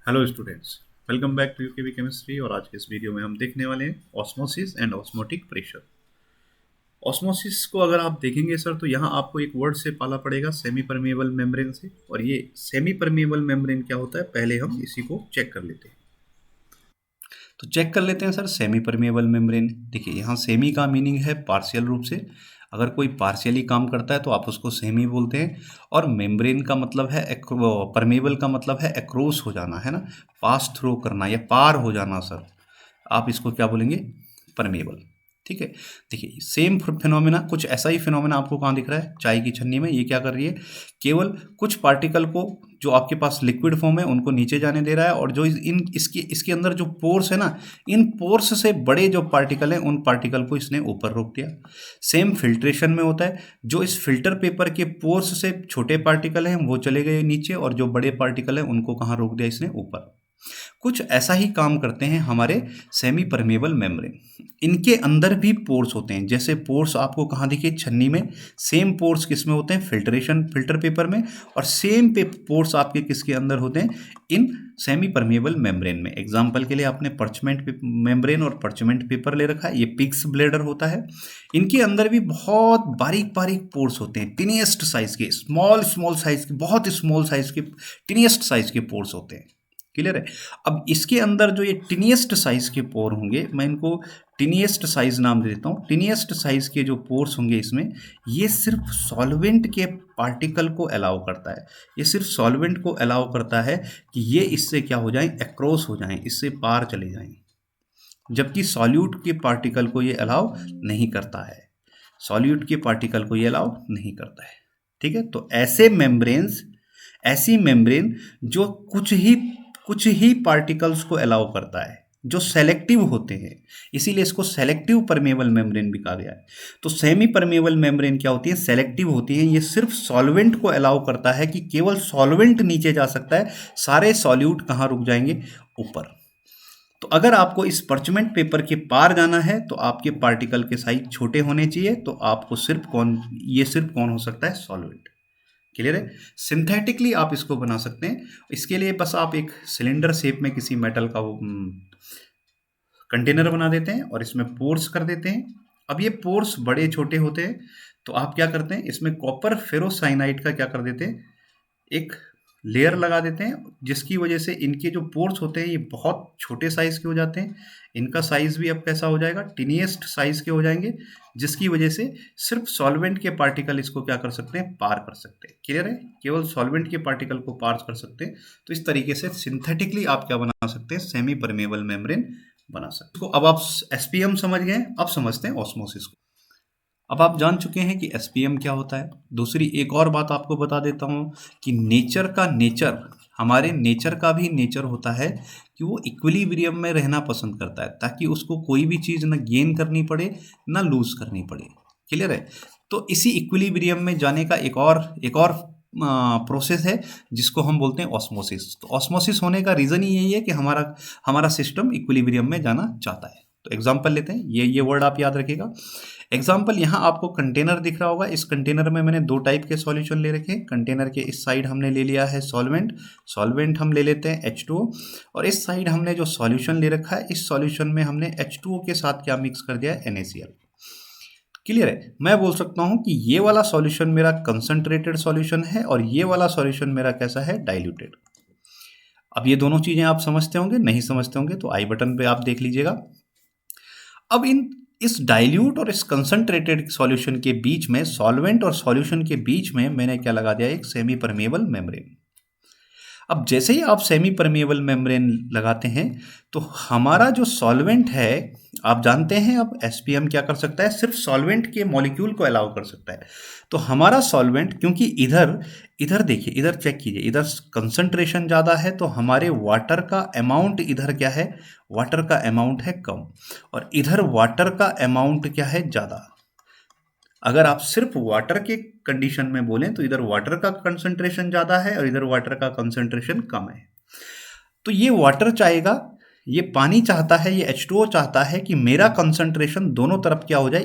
Hello students, welcome back to UKB chemistry. और आज के इस वीडियो में हम देखने वाले हैं osmosis and osmotic pressure. Osmosis को अगर आप देखेंगे सर, तो यहाँ आपको एक वर्ड से पाला पड़ेगा, सेमी परमेबल मेम्ब्रेन से। और ये सेमी परमेबल मेम्ब्रेन क्या होता है, पहले हम इसी को चेक कर लेते हैं। तो चेक कर लेते हैं सर, सेमी परमेबल मेम्ब्रेन। देखिए, यहाँ सेमी का मीनिंग है पार्शियल रूप से। अगर कोई पार्शियली काम करता है तो आप उसको सेमी बोलते हैं। और मेम्ब्रेन का मतलब है परमेबल का मतलब है एक्रोस हो जाना, है ना, पास थ्रू करना या पार हो जाना सर। आप इसको क्या बोलेंगे, परमेबल। ठीक है। देखिए, सेम फिनोमेना, कुछ ऐसा ही फिनोमेना आपको कहाँ दिख रहा है, चाय की छन्नी में। ये क्या कर रही है, केवल कुछ पार्टिकल को जो आपके पास लिक्विड फॉर्म है उनको नीचे जाने दे रहा है, और जो इन इसके अंदर जो पोर्स है ना, इन पोर्स से बड़े जो पार्टिकल हैं उन पार्टिकल को इसने ऊपर रोक दिया। सेम फिल्ट्रेशन में होता है, जो इस फिल्टर पेपर के पोर्स से छोटे पार्टिकल हैं वो चले गए नीचे, और जो बड़े पार्टिकल हैं उनको कहाँ रोक दिया इसने, ऊपर। कुछ ऐसा ही काम करते हैं हमारे सेमी परमेबल मेम्ब्रेन। इनके अंदर भी पोर्स होते हैं। जैसे पोर्स आपको कहाँ दिखे, छन्नी में। सेम पोर्स किस में होते हैं, फिल्टर पेपर में। और सेम पोर्स आपके किसके अंदर होते हैं, इन सेमी परमेबल मेम्ब्रेन में। एग्जाम्पल के लिए आपने पर्चमेंट मेम्ब्रेन और पर्चमेंट पेपर ले रखा है, ये पिग्स ब्लेडर होता है। इनके अंदर भी बहुत बारीक बारीक पोर्स होते हैं, टिनिएस्ट साइज के, स्मॉल साइज के, बहुत स्मॉल साइज के, टिनिएस्ट साइज के पोर्स होते हैं। क्लियर है। अब इसके अंदर जो ये टिनिएस्ट साइज के पोर होंगे, मैं इनको टिनिएस्ट साइज नाम दे देता हूँ। टिनिएस्ट साइज के जो पोर्स होंगे इसमें, ये सिर्फ सॉल्वेंट के पार्टिकल को अलाउ करता है। ये सिर्फ सॉल्वेंट को अलाउ करता है कि ये इससे क्या हो जाएं, एक्रोस हो जाएं, इससे पार चले जाएं। जबकि सॉल्यूट के पार्टिकल को ये अलाउ नहीं करता है। सॉल्यूट के पार्टिकल को ये अलाउ नहीं करता है। ठीक है। तो ऐसी मेम्ब्रेन जो कुछ ही पार्टिकल्स को अलाउ करता है, जो सेलेक्टिव होते हैं, इसीलिए इसको सेलेक्टिव परमेबल मेम्ब्रेन भी कहा गया है। तो सेमी परमेबल मेम्ब्रेन क्या होती है, सेलेक्टिव होती है। ये सिर्फ सॉल्वेंट को अलाउ करता है कि केवल सॉल्वेंट नीचे जा सकता है, सारे सॉल्यूट कहाँ रुक जाएंगे, ऊपर। तो अगर आपको इस पर्चमेंट पेपर के पार जाना है तो आपके पार्टिकल के साइज छोटे होने चाहिए। तो आपको सिर्फ कौन हो सकता है, सॉल्वेंट। क्लियर है। सिंथेटिकली आप इसको बना सकते हैं। इसके लिए बस आप एक सिलेंडर शेप में किसी मेटल का वो कंटेनर बना देते हैं और इसमें पोर्स कर देते हैं। अब ये पोर्स बड़े छोटे होते हैं, तो आप क्या करते हैं, इसमें कॉपर फेरोसाइनाइड का क्या कर देते हैं, एक लेयर लगा देते हैं, जिसकी वजह से इनके जो पोर्स होते हैं ये बहुत छोटे साइज के हो जाते हैं। इनका साइज भी अब कैसा हो जाएगा, टिनिएस्ट साइज के हो जाएंगे, जिसकी वजह से सिर्फ सॉल्वेंट के पार्टिकल इसको क्या कर सकते हैं, पार कर सकते हैं। क्लियर है। केवल सॉल्वेंट के पार्टिकल को पार कर सकते हैं। तो इस तरीके से सिंथेटिकली आप क्या बना सकते हैं, सेमी परमेबल मेम्ब्रेन बना सकते हैं। अब आप एसपीएम समझ गए, अब समझते हैं ऑस्मोसिस को। अब आप जान चुके हैं कि एसपीएम क्या होता है। दूसरी एक और बात आपको बता देता हूँ कि हमारे नेचर का भी नेचर होता है कि वो इक्विलिब्रियम में रहना पसंद करता है, ताकि उसको कोई भी चीज़ ना गेन करनी पड़े ना लूज करनी पड़े। क्लियर है। तो इसी इक्विलिब्रियम में जाने का एक और प्रोसेस है, जिसको हम बोलते हैं ऑस्मोसिस। तो ऑस्मोसिस होने का रीज़न ही यही है कि हमारा सिस्टम इक्विलिब्रियम में जाना चाहता है। तो एग्जाम्पल लेते हैं, ये वर्ड आप याद रखिएगा। एग्जाम्पल, यहाँ आपको कंटेनर दिख रहा होगा। इस कंटेनर में मैंने दो टाइप के सॉल्यूशन ले रखे हैं। कंटेनर के इस साइड हमने ले लिया है सॉल्वेंट हम ले लेते हैं H2O। और इस साइड हमने जो सॉल्यूशन ले रखा है, इस सॉल्यूशन में हमने H2O के साथ क्या मिक्स कर दिया है, NaCl। क्लियर है। मैं बोल सकता हूँ कि ये वाला सॉल्यूशन मेरा कंसंट्रेटेड सॉल्यूशन है और ये वाला सॉल्यूशन मेरा कैसा है, डाइल्यूटेड। अब ये दोनों चीजें आप समझते होंगे, नहीं समझते होंगे तो आई बटन पे आप देख लीजिएगा। अब इस डाइल्यूट और इस कंसंट्रेटेड सॉल्यूशन के बीच में, सॉल्वेंट और सॉल्यूशन के बीच में मैंने क्या लगा दिया, एक सेमी परमेबल मेम्ब्रेन। अब जैसे ही आप सेमी परमेबल मेम्ब्रेन लगाते हैं, तो हमारा जो सॉल्वेंट है, आप जानते हैं अब एसपीएम क्या कर सकता है, सिर्फ सॉल्वेंट के मॉलिक्यूल को अलाउ कर सकता है। तो हमारा सॉल्वेंट, क्योंकि इधर देखिए, इधर चेक कीजिए, इधर कंसंट्रेशन ज़्यादा है, तो हमारे वाटर का अमाउंट इधर क्या है, वाटर का अमाउंट है कम, और इधर वाटर का अमाउंट क्या है, ज़्यादा। अगर आप सिर्फ वाटर के कंडीशन में बोलें तो इधर वाटर का कंसंट्रेशन ज़्यादा है और इधर वाटर का कंसंट्रेशन कम है। तो ये वाटर चाहेगा, ये पानी चाहता है, ये H2O चाहता है कि मेरा कंसंट्रेशन दोनों तरफ क्या हो जाए,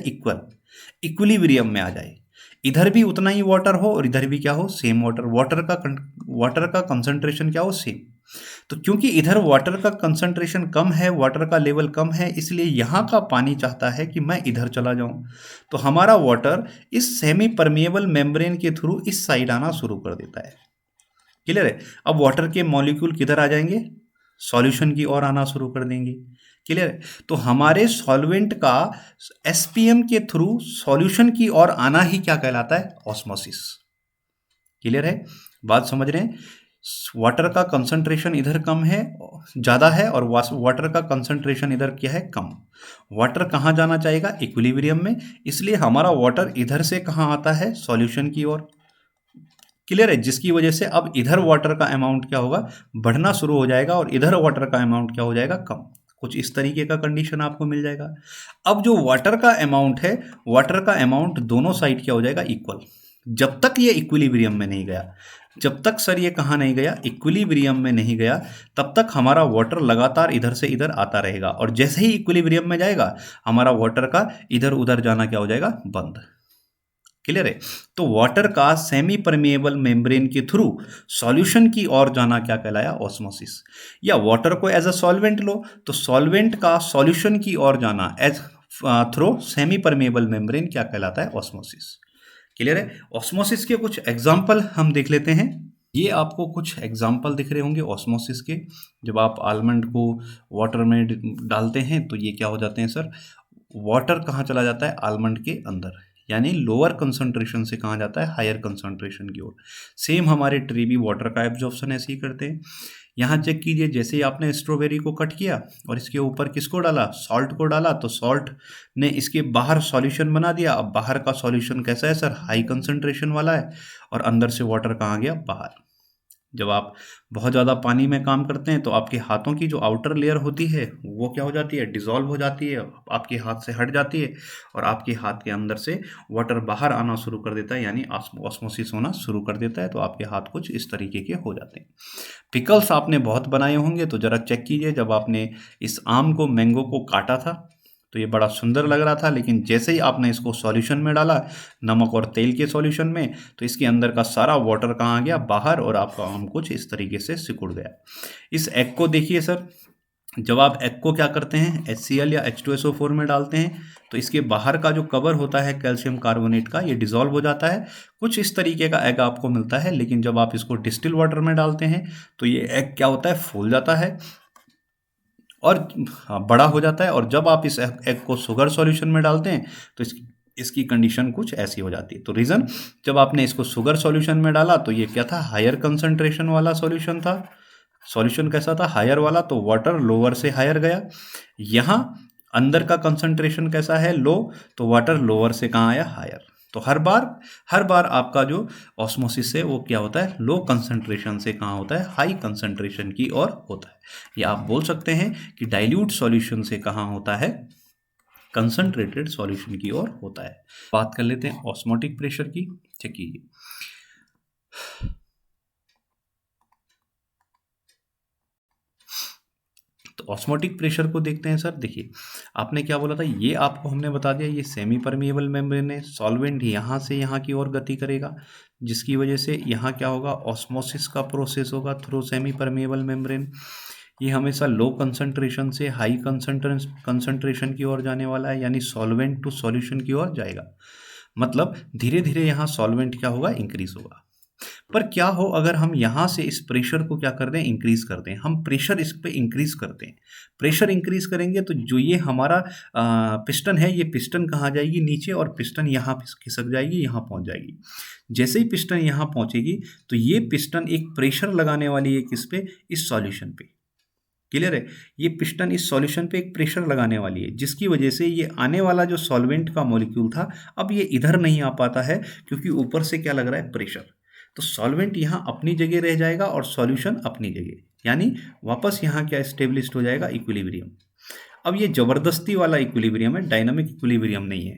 इक्विलिब्रियम में आ जाए। इधर भी उतना ही वाटर हो और इधर भी क्या हो, सेम वाटर का कंसंट्रेशन क्या हो, सेम। तो क्योंकि इधर वाटर का कंसंट्रेशन कम है, वाटर का लेवल कम है, इसलिए यहाँ का पानी चाहता है कि मैं इधर चला जाऊँ। तो हमारा वाटर इस सेमी परमिएबल मेम्ब्रेन के थ्रू इस साइड आना शुरू कर देता है। क्लियर है। अब वाटर के मॉलिक्यूल किधर आ जाएंगे, सॉल्यूशन की ओर आना शुरू कर देंगे। क्लियर है। तो हमारे सॉल्वेंट का एसपीएम के थ्रू सॉल्यूशन की ओर आना ही क्या कहलाता है, ऑस्मोसिस। क्लियर है, बात समझ रहे हैं। वाटर का कंसंट्रेशन इधर कम है, ज़्यादा है, और वाटर का कंसंट्रेशन इधर क्या है, कम। वाटर कहाँ जाना चाहेगा, इक्विलिब्रियम में, इसलिए हमारा वाटर इधर से कहाँ आता है, सॉल्यूशन की ओर। क्लियर है, जिसकी वजह से अब इधर वाटर का अमाउंट क्या होगा, बढ़ना शुरू हो जाएगा, और इधर वाटर का अमाउंट क्या हो जाएगा, कम। कुछ इस तरीके का कंडीशन आपको मिल जाएगा। अब जो वाटर का अमाउंट है, वाटर का अमाउंट दोनों साइड क्या हो जाएगा, इक्वल, जब तक ये इक्विलिब्रियम में नहीं गया। जब तक सर ये कहाँ नहीं गया, इक्विलिब्रियम में नहीं गया, तब तक हमारा वाटर लगातार इधर से इधर आता रहेगा, और जैसे ही इक्विलिब्रियम में जाएगा, हमारा वाटर का इधर उधर जाना क्या हो जाएगा, बंद। क्लियर है। तो वाटर का सेमी परमिएबल मेम्ब्रेन के थ्रू सॉल्यूशन की ओर जाना क्या कहलाया, ऑस्मोसिस। या वाटर को एज अ सॉल्वेंट लो, तो सॉल्वेंट का सॉल्यूशन की ओर जाना as through semi permeable membrane क्या कहलाता है, ऑस्मोसिस। क्लियर है। ऑस्मोसिस के कुछ एग्जाम्पल हम देख लेते हैं। ये आपको कुछ एग्जाम्पल दिख रहे होंगे ऑस्मोसिस के। जब आप आलमंड को वाटर में डालते हैं तो ये क्या हो जाते हैं सर, वाटर कहाँ चला जाता है, आलमंड के अंदर, यानी लोअर कंसंट्रेशन से कहाँ जाता है, हायर कंसंट्रेशन की ओर। सेम हमारे ट्री भी वाटर का एब्जॉर्प्शन ऐसे ही करते हैं। यहाँ चेक कीजिए, जैसे ही आपने स्ट्रॉबेरी को कट किया और इसके ऊपर किसको डाला, सॉल्ट को डाला, तो सॉल्ट ने इसके बाहर सॉल्यूशन बना दिया। अब बाहर का सॉल्यूशन कैसा है सर, हाई कंसंट्रेशन वाला है, और अंदर से वाटर कहाँ गया, बाहर। जब आप बहुत ज़्यादा पानी में काम करते हैं तो आपके हाथों की जो आउटर लेयर होती है वो क्या हो जाती है, डिज़ोल्व हो जाती है, आपके हाथ से हट जाती है, और आपके हाथ के अंदर से वाटर बाहर आना शुरू कर देता है, यानी ऑस्मोसिस होना शुरू कर देता है। तो आपके हाथ कुछ इस तरीके के हो जाते हैं। पिकल्स आपने बहुत बनाए होंगे, तो ज़रा चेक कीजिए, जब आपने इस आम को, मैंगो को काटा था तो ये बड़ा सुंदर लग रहा था, लेकिन जैसे ही आपने इसको सॉल्यूशन में डाला, नमक और तेल के सॉल्यूशन में, तो इसके अंदर का सारा वाटर कहाँ आ गया, बाहर, और आपका आम कुछ इस तरीके से सिकुड़ गया। इस एग को देखिए सर, जब आप एग को क्या करते हैं, HCl या H2SO4 में डालते हैं, तो इसके बाहर का जो कवर होता है कैल्शियम कार्बोनेट का, ये डिसॉल्व हो जाता है, कुछ इस तरीके का एग आपको मिलता है। लेकिन जब आप इसको डिस्टिल वाटर में डालते हैं तो ये एग क्या होता है, फूल जाता है और बड़ा हो जाता है। और जब आप इस एग को शुगर सॉल्यूशन में डालते हैं तो इसकी कंडीशन कुछ ऐसी हो जाती है। तो रीज़न, जब आपने इसको शुगर सॉल्यूशन में डाला तो ये क्या था, हायर कंसंट्रेशन वाला सॉल्यूशन था। सॉल्यूशन कैसा था, हायर वाला, तो वाटर लोअर से हायर गया। यहाँ अंदर का कंसंट्रेशन कैसा है, लो, तो वाटर लोअर से कहाँ आया, हायर। तो हर बार आपका जो ऑस्मोसिस है वो क्या होता है, लो कंसंट्रेशन से कहाँ होता है, हाई कंसंट्रेशन की ओर होता है। या आप बोल सकते हैं कि डाइल्यूट सॉल्यूशन से कहाँ होता है, कंसंट्रेटेड सॉल्यूशन की ओर होता है। बात कर लेते हैं ऑस्मोटिक प्रेशर की। चेक कीजिए, तो ऑस्मोटिक प्रेशर को देखते हैं सर। देखिए, आपने क्या बोला था, ये आपको हमने बता दिया, ये सेमी परमिएबल मेम्ब्रेन है, सॉल्वेंट यहाँ से यहाँ की ओर गति करेगा, जिसकी वजह से यहाँ क्या होगा, ऑस्मोसिस का प्रोसेस होगा थ्रू सेमी परमिएबल मेम्ब्रेन। ये हमेशा लो कंसंट्रेशन से हाई कंसंट्रेशन की ओर जाने वाला है, यानी सॉल्वेंट टू सॉल्यूशन की ओर जाएगा। मतलब धीरे धीरे यहाँ सॉल्वेंट क्या होगा, इंक्रीज होगा। पर क्या हो अगर हम यहाँ से इस प्रेशर को क्या कर दें, इंक्रीज कर दें, हम प्रेशर इस पे इंक्रीज करते हैं। प्रेशर इंक्रीज करेंगे तो जो ये हमारा पिस्टन है, ये पिस्टन कहाँ जाएगी, नीचे, और पिस्टन यहाँ खिसक जाएगी, यहाँ पहुँच जाएगी। जैसे ही पिस्टन यहाँ पहुँचेगी तो ये पिस्टन एक प्रेशर लगाने वाली है, किस पे, इस सॉल्यूशन पे। क्लियर है, ये पिस्टन इस सॉल्यूशन पे एक प्रेशर लगाने वाली है, जिसकी वजह से ये आने वाला जो सॉल्वेंट का मॉलिक्यूल था, अब ये इधर नहीं आ पाता है, क्योंकि ऊपर से क्या लग रहा है, प्रेशर। तो सॉल्वेंट यहाँ अपनी जगह रह जाएगा और सॉल्यूशन अपनी जगह, यानी वापस यहाँ क्या स्टेब्लिश्ड हो जाएगा, इक्विलिब्रियम। अब ये जबरदस्ती वाला इक्विलिब्रियम है, डायनामिक इक्विलिब्रियम नहीं है।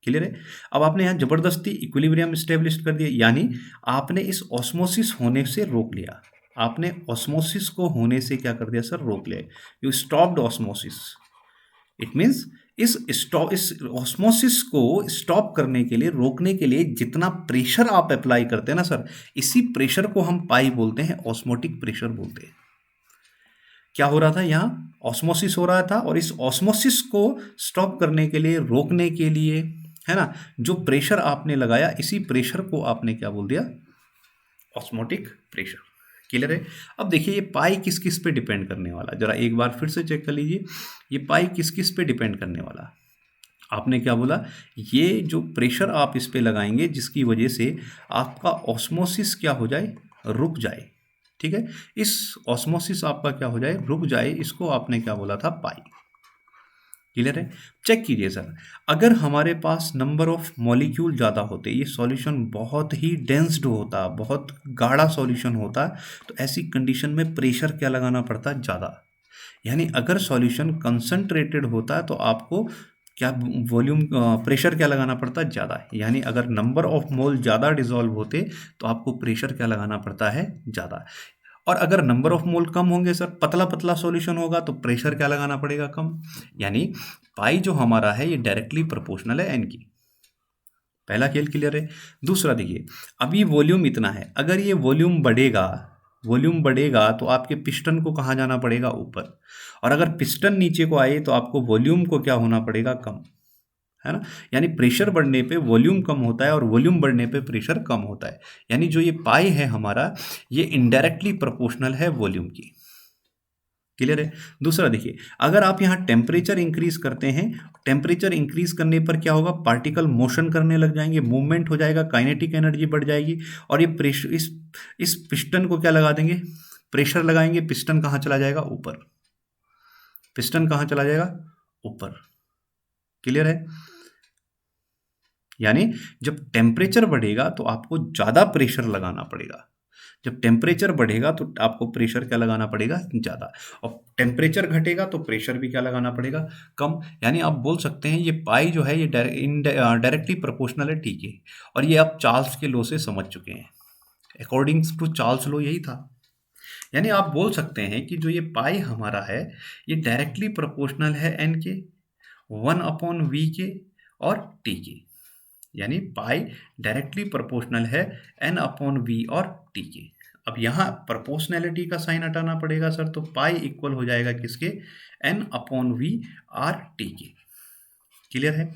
क्लियर है। अब आपने यहाँ जबरदस्ती इक्विलिब्रियम स्टेब्लिश कर दिया, यानी आपने इस ऑस्मोसिस होने से रोक लिया। आपने ऑस्मोसिस को होने से क्या कर दिया सर, रोक लिया। You stopped osmosis. It means इस ऑस्मोसिस को स्टॉप करने के लिए, रोकने के लिए जितना प्रेशर आप अप्लाई करते हैं ना सर, इसी प्रेशर को हम पाई बोलते हैं, ऑस्मोटिक प्रेशर बोलते हैं। क्या हो रहा था यहाँ, ऑस्मोसिस हो रहा था, और इस ऑस्मोसिस को स्टॉप करने के लिए, रोकने के लिए, है ना, जो प्रेशर आपने लगाया, इसी प्रेशर को आपने क्या बोल दिया, ऑस्मोटिक प्रेशर। क्लियर है। अब देखिए ये पाई किस किस पे डिपेंड करने वाला, जरा एक बार फिर से चेक कर लीजिए, ये पाई किस किस पे डिपेंड करने वाला। आपने क्या बोला, ये जो प्रेशर आप इस पे लगाएंगे जिसकी वजह से आपका ऑस्मोसिस क्या हो जाए, रुक जाए। ठीक है, इस ऑस्मोसिस आपका क्या हो जाए, रुक जाए, इसको आपने क्या बोला था, पाई। क्लियर है। चेक कीजिए सर, अगर हमारे पास नंबर ऑफ मॉलिक्यूल ज़्यादा होते, ये सॉल्यूशन बहुत ही डेंस्ड होता, बहुत गाढ़ा सॉल्यूशन होता, तो ऐसी कंडीशन में प्रेशर क्या लगाना पड़ता, ज़्यादा। यानी अगर सॉल्यूशन कंसंट्रेटेड होता है तो आपको क्या वॉल्यूम, प्रेशर क्या लगाना पड़ता है, ज़्यादा। यानी अगर नंबर ऑफ मोल ज़्यादा डिसॉल्व होते तो आपको प्रेशर क्या लगाना पड़ता है, ज़्यादा। और अगर नंबर ऑफ मोल कम होंगे सर, पतला पतला सॉल्यूशन होगा, तो प्रेशर क्या लगाना पड़ेगा, कम। यानी पाई जो हमारा है ये डायरेक्टली प्रोपोर्शनल है एन की। पहला खेल क्लियर है। दूसरा देखिए, अभी वॉल्यूम इतना है, अगर ये वॉल्यूम बढ़ेगा तो आपके पिस्टन को कहाँ जाना पड़ेगा, ऊपर। और अगर पिस्टन नीचे को आए तो आपको वॉल्यूम को क्या होना पड़ेगा, कम, है ना। यानी प्रेशर बढ़ने पे वॉल्यूम कम होता है और वॉल्यूम बढ़ने पे प्रेशर कम होता है। यानी जो ये पाई है हमारा, ये इनडायरेक्टली प्रोपोर्शनल है वॉल्यूम की। क्लियर है। दूसरा देखिए, अगर आप यहाँ टेम्परेचर इंक्रीज करते हैं, टेम्परेचर इंक्रीज करने पर क्या होगा, पार्टिकल मोशन करने लग जाएंगे, मूवमेंट हो जाएगा, काइनेटिक एनर्जी बढ़ जाएगी, और ये प्रेशर, इस पिस्टन को क्या लगा देंगे, प्रेशर लगाएंगे, पिस्टन कहाँ चला जाएगा, ऊपर। पिस्टन कहाँ चला जाएगा, ऊपर। क्लियर है। यानी जब टेम्परेचर बढ़ेगा तो आपको ज़्यादा प्रेशर लगाना पड़ेगा, जब टेम्परेचर बढ़ेगा तो आपको प्रेशर क्या लगाना पड़ेगा, ज़्यादा। और टेम्परेचर घटेगा तो प्रेशर भी क्या लगाना पड़ेगा, कम। यानी आप बोल सकते हैं ये पाई जो है ये डायरेक्टली प्रोपोर्शनल है, ठीक है। और ये आप चार्ल्स के लॉ से समझ चुके हैं, अकॉर्डिंग टू चार्ल्स लॉ यही था। यानी आप बोल सकते हैं कि जो ये पाई हमारा है ये डायरेक्टली प्रोपोर्शनल है एन के, 1/v के और टी के। यानी पाई डायरेक्टली प्रोपोर्शनल है n/v और टी के। अब यहाँ प्रोपोर्शनैलिटी का साइन हटाना पड़ेगा सर, तो पाई इक्वल हो जाएगा किसके, n/v r टी के। क्लियर है।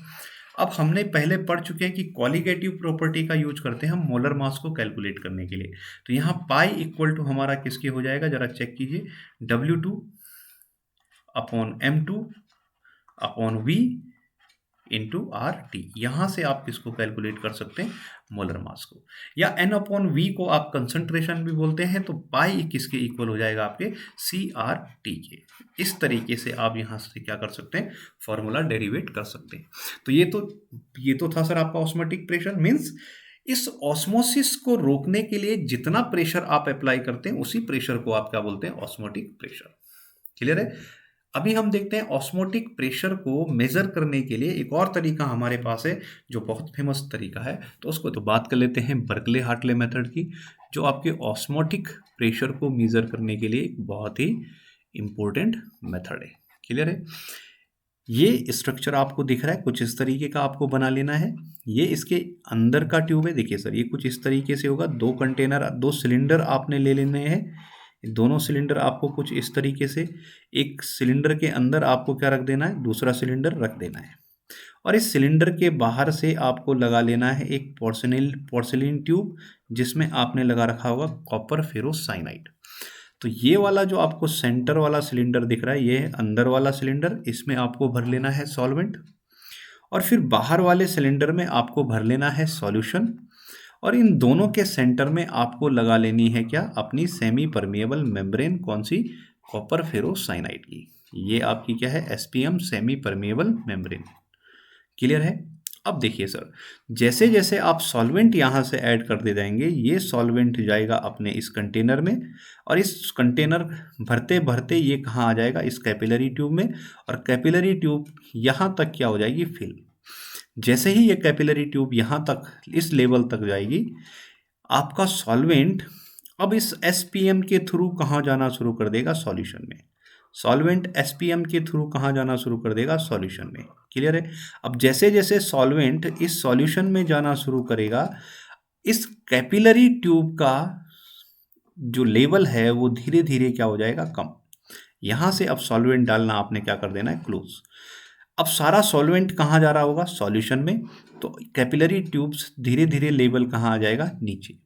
अब हमने पहले पढ़ चुके हैं कि क्वालिटेटिव प्रॉपर्टी का यूज करते हैं हम मोलर मास को कैलकुलेट करने के लिए। तो यहाँ पाई इक्वल टू हमारा किसके हो जाएगा, जरा चेक कीजिए, W2/m2/v इंटू आर टी। यहाँ से आप किसको कैलकुलेट कर सकते हैं, मोलर मास को। या n/v को आप कंसंट्रेशन भी बोलते हैं, तो पाई किसके इक्वल हो जाएगा, आपके CRT के। इस तरीके से आप यहाँ से क्या कर सकते हैं, फॉर्मूला डेरिवेट कर सकते हैं। तो ये तो था सर आपका ऑस्मोटिक प्रेशर। मीन्स इस ऑस्मोसिस को रोकने के लिए जितना प्रेशर आप अप्लाई करते हैं उसी प्रेशर को आप क्या बोलते हैं, ऑस्मोटिक प्रेशर। क्लियर है। अभी हम देखते हैं ऑस्मोटिक प्रेशर को मेजर करने के लिए एक और तरीका हमारे पास है जो बहुत फेमस तरीका है, तो उसको तो बात कर लेते हैं बर्कले हार्टले मेथड की, जो आपके ऑस्मोटिक प्रेशर को मेजर करने के लिए एक बहुत ही इंपॉर्टेंट मेथड है। क्लियर है। ये स्ट्रक्चर आपको दिख रहा है, कुछ इस तरीके का आपको बना लेना है। ये इसके अंदर का ट्यूब है, देखिए सर ये कुछ इस तरीके से होगा, दो कंटेनर, दो सिलेंडर आपने ले लेने हैं। दोनों सिलेंडर आपको कुछ इस तरीके से, एक सिलेंडर के अंदर आपको क्या रख देना है, दूसरा सिलेंडर रख देना है। और इस सिलेंडर के बाहर से आपको लगा लेना है एक पोर्सिलिन ट्यूब, जिसमें आपने लगा रखा होगा कॉपर फेरोसाइनाइड। तो ये वाला जो आपको सेंटर वाला सिलेंडर दिख रहा है, ये है अंदर वाला सिलेंडर, इसमें आपको भर लेना है सॉल्वेंट। और फिर बाहर वाले सिलेंडर में आपको भर लेना है सॉल्यूशन। और इन दोनों के सेंटर में आपको लगा लेनी है क्या, अपनी सेमी परमिएबल मेम्ब्रेन, कौन सी, कॉपर फेरोसाइनाइड की। ये आपकी क्या है, SPM semi permeable membrane. Clear है। अब देखिए सर, जैसे जैसे आप सॉल्वेंट यहाँ से ऐड कर दे जाएंगे, ये सॉल्वेंट जाएगा अपने इस कंटेनर में, और इस कंटेनर भरते भरते ये कहाँ आ जाएगा, इस कैपिलरी ट्यूब में। और कैपिलरी ट्यूब यहाँ तक क्या हो जाएगी, फिल। जैसे ही ये कैपिलरी ट्यूब यहाँ तक, इस लेवल तक जाएगी, आपका सॉल्वेंट अब इस SPM के थ्रू कहाँ जाना शुरू कर देगा, सॉल्यूशन में। सॉल्वेंट SPM के थ्रू कहाँ जाना शुरू कर देगा, सॉल्यूशन में। क्लियर है। अब जैसे जैसे सॉल्वेंट इस सॉल्यूशन में जाना शुरू करेगा, इस कैपिलरी ट्यूब का जो लेवल है वो धीरे धीरे क्या हो जाएगा, कम। यहाँ से अब सॉल्वेंट डालना आपने क्या कर देना है, क्लोज। अब सारा सॉल्वेंट कहाँ जा रहा होगा, सॉल्यूशन में, तो कैपिलरी ट्यूब्स धीरे धीरे लेवल कहाँ आ जाएगा, नीचे।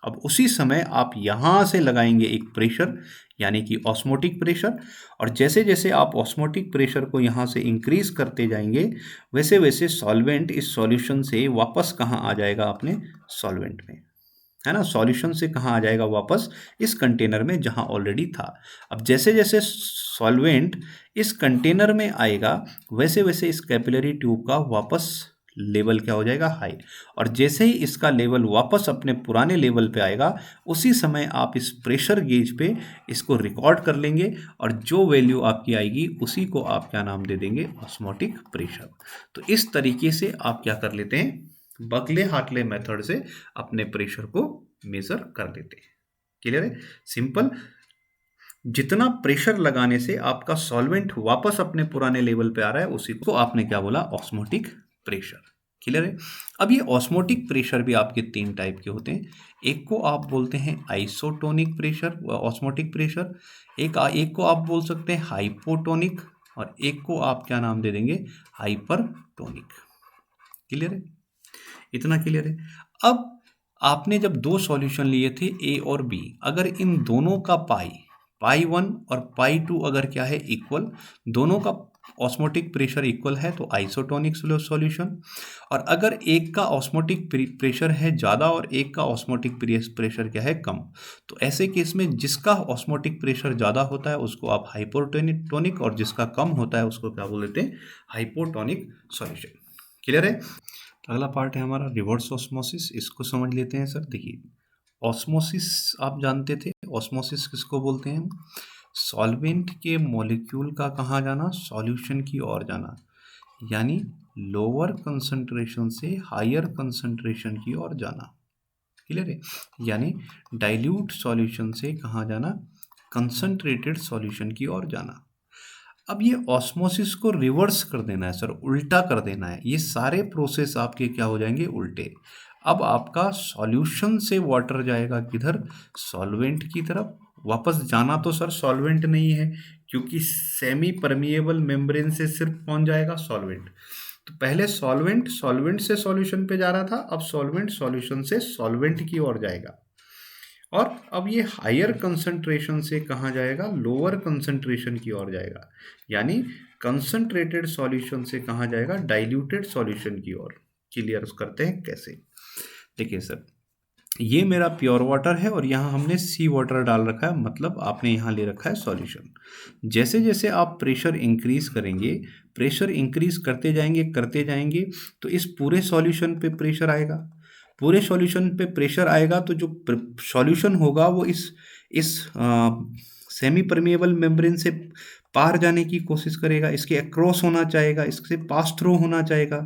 अब उसी समय आप यहाँ से लगाएंगे एक प्रेशर, यानी कि ऑस्मोटिक प्रेशर, और जैसे जैसे आप ऑस्मोटिक प्रेशर को यहाँ से इंक्रीज करते जाएंगे वैसे वैसे सॉल्वेंट इस सॉल्यूशन से वापस कहाँ आ जाएगा, अपने सॉल्वेंट में, है ना, सॉल्यूशन से कहाँ आ जाएगा, वापस इस कंटेनर में जहाँ ऑलरेडी था। अब जैसे जैसे सॉल्वेंट इस कंटेनर में आएगा वैसे वैसे इस कैपिलरी ट्यूब का वापस लेवल क्या हो जाएगा, हाई। और जैसे ही इसका लेवल वापस अपने पुराने लेवल पे आएगा उसी समय आप इस प्रेशर गेज पे इसको रिकॉर्ड कर लेंगे, और जो वैल्यू आपकी आएगी उसी को आप क्या नाम दे देंगे, ऑस्मोटिक प्रेशर। तो इस तरीके से आप क्या कर लेते हैं, बकले हार्टले मेथड से अपने प्रेशर को मेजर कर लेते हैं। क्लियर है, सिंपल। जितना प्रेशर लगाने से आपका सॉल्वेंट वापस अपने पुराने लेवल पे आ रहा है उसी को आपने क्या बोला, ऑस्मोटिक प्रेशर। क्लियर है। अब ये ऑस्मोटिक प्रेशर भी आपके 3 टाइप के होते हैं। एक को आप बोलते हैं आइसोटोनिक प्रेशर, ऑस्मोटिक प्रेशर, एक को आप बोल सकते हैं हाइपोटोनिक, और एक को आप क्या नाम दे देंगे, हाइपरटोनिक। क्लियर है, इतना क्लियर है। अब आपने जब 2 सॉल्यूशन लिए थे ए और बी, अगर इन दोनों का पाई 1 और पाई 2 अगर क्या है, इक्वल, दोनों का ऑस्मोटिक प्रेशर इक्वल है तो आइसोटोनिक सॉल्यूशन। और अगर एक का ऑस्मोटिक प्रेशर है ज़्यादा और एक का ऑस्मोटिक प्रेशर क्या है, कम, तो ऐसे केस में जिसका ऑस्मोटिक प्रेशर ज़्यादा होता है उसको आप हाइपोटोनिक, और जिसका कम होता है उसको क्या बोल देते हैं, हाइपोटोनिक सॉल्यूशन। क्लियर है। अगला पार्ट है हमारा रिवर्स ऑस्मोसिस, इसको समझ लेते हैं सर। देखिए, ऑस्मोसिस आप जानते थे, ऑस्मोसिस किसको बोलते हैं, सॉल्वेंट के मॉलिक्यूल का कहाँ जाना, सॉल्यूशन की ओर जाना, यानी लोअर कंसंट्रेशन से हायर कंसंट्रेशन की ओर जाना। क्लियर है, यानी डाइल्यूट सॉल्यूशन से कहाँ जाना, कंसंट्रेटेड सॉल्यूशन की ओर जाना। अब ये ऑस्मोसिस को रिवर्स कर देना है सर, उल्टा कर देना है, ये सारे प्रोसेस आपके क्या हो जाएंगे, उल्टे। अब आपका सॉल्यूशन से वाटर जाएगा किधर, सॉल्वेंट की तरफ। वापस जाना तो सर सॉल्वेंट नहीं है, क्योंकि सेमी परमिएबल मेम्ब्रेन से सिर्फ कौन जाएगा, सॉल्वेंट। तो पहले सॉल्वेंट से सॉल्यूशन पे जा रहा था, अब सॉल्वेंट सॉल्यूशन से सॉल्वेंट की ओर जाएगा। और अब ये हायर कंसंट्रेशन से कहाँ जाएगा, लोअर कंसंट्रेशन की ओर जाएगा, यानी कंसंट्रेटेड सॉल्यूशन से कहाँ जाएगा, डाइल्यूटेड सॉल्यूशन की ओर। क्लियर करते हैं कैसे। देखिए सर, ये मेरा प्योर वाटर है और यहाँ हमने सी वाटर डाल रखा है, मतलब आपने यहाँ ले रखा है सॉल्यूशन। जैसे जैसे आप प्रेशर इंक्रीज करेंगे, प्रेशर इंक्रीज करते जाएंगे तो इस पूरे सॉल्यूशन पे प्रेशर आएगा, पूरे सॉल्यूशन पे प्रेशर आएगा तो जो सॉल्यूशन होगा वो इस सेमी परमिएबल मेम्ब्रेन से पार जाने की कोशिश करेगा, इसके अक्रॉस होना चाहेगा, इससे पास थ्रू होना चाहेगा,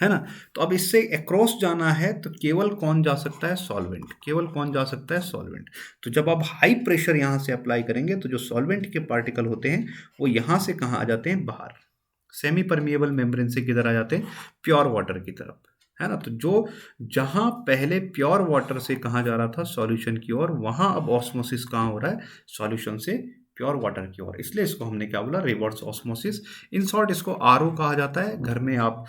है ना। तो अब इससे अक्रॉस जाना है तो केवल कौन जा सकता है, सॉल्वेंट, केवल कौन जा सकता है, सॉल्वेंट। तो जब आप हाई प्रेशर यहाँ से अप्लाई करेंगे तो जो सॉल्वेंट के पार्टिकल होते हैं वो यहाँ से कहाँ आ जाते हैं, बाहर, सेमी परमिएबल मेम्ब्रेन से किधर आ जाते हैं, प्योर वाटर की तरफ, है ना। तो जो जहां पहले प्योर वाटर से कहा जा रहा था सॉल्यूशन की ओर, वहां अब ऑस्मोसिस कहाँ हो रहा है, सॉल्यूशन से प्योर वाटर की ओर, इसलिए इसको हमने क्या बोला, रिवर्स ऑस्मोसिस। इन शॉर्ट इसको आरओ कहा जाता है। घर में आप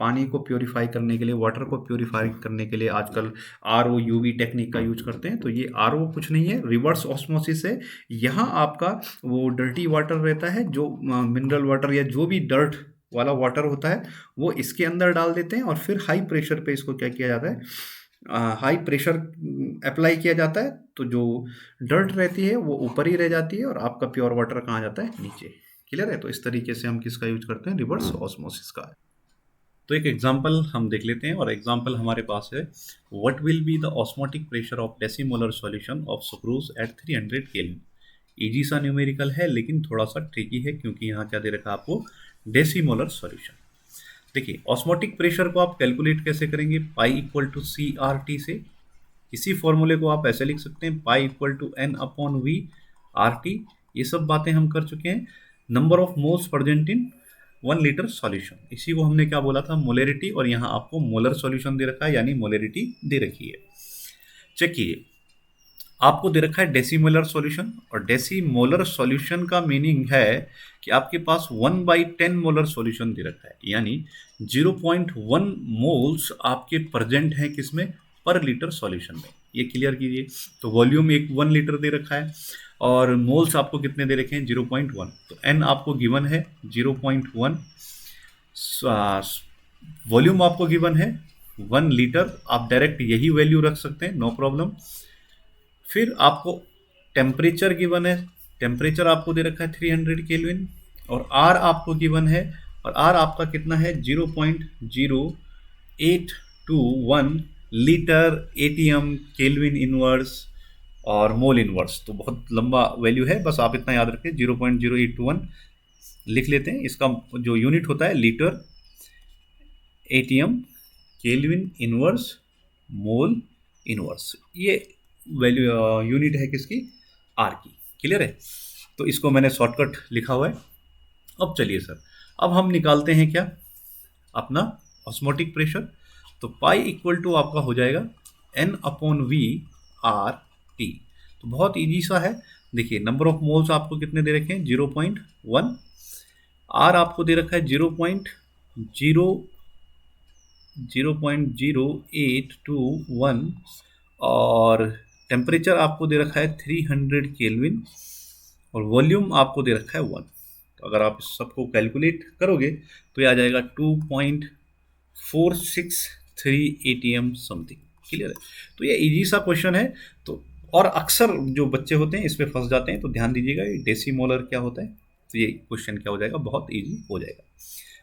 पानी को प्योरीफाई करने के लिए, वाटर को प्योरीफाई करने के लिए आजकल आरओ यूवी टेक्निक का यूज करते हैं। तो ये आरओ कुछ नहीं है, रिवर्स ऑस्मोसिस है। यहाँ आपका वो डर्टी वाटर रहता है, जो मिनरल वाटर या जो भी डर्ट वाला वाटर होता है वो इसके अंदर डाल देते हैं, और फिर हाई प्रेशर पे इसको क्या किया जाता है, हाई प्रेशर अप्लाई किया जाता है, तो जो डर्ट रहती है वो ऊपर ही रह जाती है और आपका प्योर वाटर कहाँ जाता है, नीचे। क्लियर है। तो इस तरीके से हम किसका यूज करते हैं, रिवर्स ऑस्मोसिस का। तो एक एग्जांपल हम देख लेते हैं, और एग्जांपल हमारे पास है, what will be the osmotic pressure of decimolar solution of sucrose at 300 kelvin. Easy सा न्यूमेरिकल है लेकिन थोड़ा सा ट्रिकी है, क्योंकि यहाँ क्या दे रखा है आपको, डेसीमोलर सॉल्यूशन। देखिए, ऑस्मोटिक प्रेशर को आप कैलकुलेट कैसे करेंगे, pi equal to C R T से। इसी फॉर्मूले को आप ऐसे लिख सकते हैं, pi equal to N upon V R T. ये सब बातें हम कर चुके हैं। Number of moles present in 1 litre solution, इसी को हमने क्या बोला था, मोलेरिटी, और यहाँ आपको मोलर सॉल्यूशन दे रखा है, यानी मोलेरिटी दे रखी है। चेक कीजिए, आपको दे रखा है डेसीमोलर सॉल्यूशन, और डेसीमोलर सॉल्यूशन का मीनिंग है कि आपके पास 1/10 मोलर सॉल्यूशन दे रखा है, यानी 0.1 मोल्स आपके प्रेजेंट हैं किसमें, पर लीटर सॉल्यूशन में। ये क्लियर कीजिए। तो वॉल्यूम एक 1 लीटर दे रखा है और मोल्स आपको कितने दे रखे हैं, 0.1। तो एन आपको गिवन है 0.1, वॉल्यूम आपको गिवन है 1 लीटर। आप डायरेक्ट यही वैल्यू रख सकते हैं, नो प्रॉब्लम। फिर आपको टेम्परेचर गिवन है, टेम्परेचर आपको दे रखा है 300 केल्विन, और आर आपको गिवन है, और आर आपका कितना है 0.0821 लीटर एटीएम केल्विन इनवर्स और मोल इनवर्स। तो बहुत लंबा वैल्यू है, बस आप इतना याद रखें 0.0821 लिख लेते हैं। इसका जो यूनिट होता है litre ATM kelvin inverse mole inverse, ये वैल्यू यूनिट है किसकी, आर की। क्लियर है। तो इसको मैंने शॉर्टकट लिखा हुआ है। अब चलिए सर, अब हम निकालते हैं क्या, अपना ऑस्मोटिक प्रेशर। तो पाई इक्वल टू आपका हो जाएगा N/V/RT। तो बहुत इजी सा है। देखिए नंबर ऑफ मोल्स आपको कितने दे रखे हैं, 0.1, आर आपको दे रखा है 0.0821, और टेम्परेचर आपको दे रखा है 300 केल्विन, और वॉल्यूम आपको दे रखा है 1। तो अगर आप इस सबको कैलकुलेट करोगे तो ये आ जाएगा 2.463 एटीएम समथिंग। क्लियर है। तो ये इजी सा क्वेश्चन है। तो और अक्सर जो बच्चे होते हैं इस पे फंस जाते हैं, तो ध्यान दीजिएगा ये डेसीमोलर क्या होता है, तो ये क्वेश्चन क्या हो जाएगा, बहुत इजी हो जाएगा।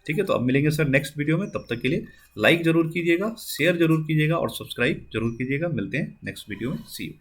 ठीक है। तो अब मिलेंगे सर नेक्स्ट वीडियो में, तब तक के लिए लाइक जरूर कीजिएगा, शेयर जरूर कीजिएगा और सब्सक्राइब जरूर कीजिएगा। मिलते हैं नेक्स्ट वीडियो में। सी यू।